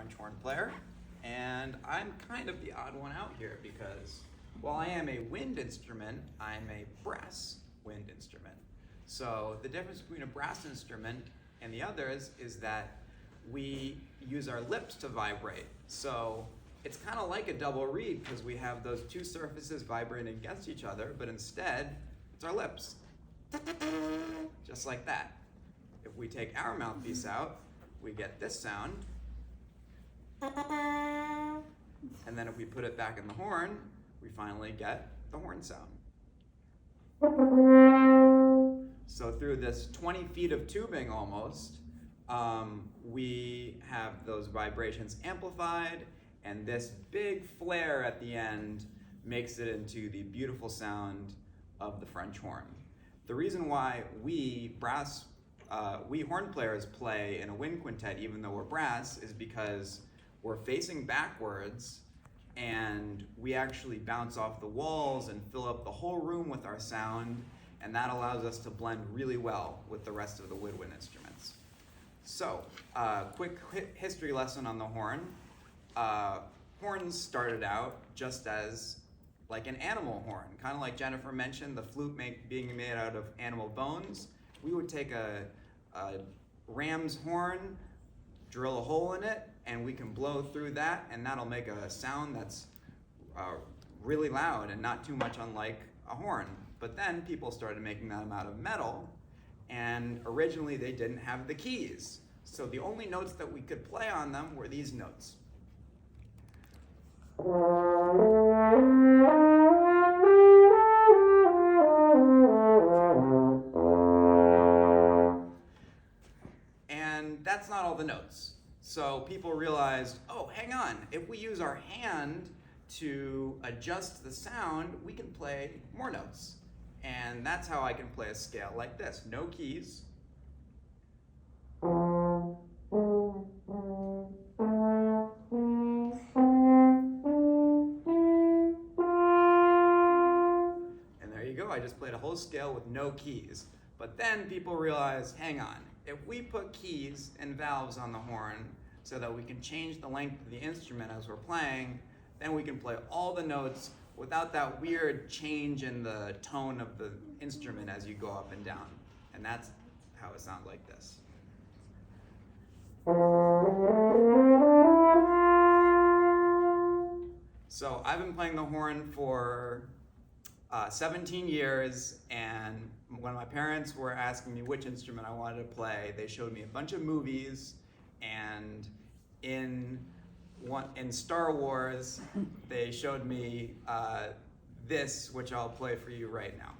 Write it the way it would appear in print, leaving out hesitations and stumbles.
French horn player, and I'm kind of the odd one out here because while I am a wind instrument, I'm a brass wind instrument. So the difference between a brass instrument and the others is that we use our lips to vibrate. So it's kind of like a double reed because we have those two surfaces vibrating against each other, but instead, it's our lips. Just like that. If we take our mouthpiece out, we get this sound. And then if we put it back in the horn, we finally get the horn sound. So through this 20 feet of tubing almost, we have those vibrations amplified, and this big flare at the end makes it into the beautiful sound of the French horn. The reason why we horn players play in a wind quintet even though we're brass is because we're facing backwards and we actually bounce off the walls and fill up the whole room with our sound, and that allows us to blend really well with the rest of the woodwind instruments. So, quick history lesson on the horn. Horns started out just as like an animal horn, kind of like Jennifer mentioned, the flute being made out of animal bones. We would take a ram's horn, drill a hole in it, and we can blow through that, and that'll make a sound that's really loud and not too much unlike a horn. But then people started making them out of metal, and originally they didn't have the keys. So the only notes that we could play on them were these notes. And that's not all the notes. So people realized, oh, hang on, if we use our hand to adjust the sound, we can play more notes. And that's how I can play a scale like this. No keys. And there you go, I just played a whole scale with no keys. But then people realized, hang on, if we put keys and valves on the horn so that we can change the length of the instrument as we're playing, then we can play all the notes without that weird change in the tone of the instrument as you go up and down. And that's how it sounds like this. So I've been playing the horn for 17 years, and when my parents were asking me which instrument I wanted to play, they showed me a bunch of movies, and in Star Wars, they showed me this, which I'll play for you right now.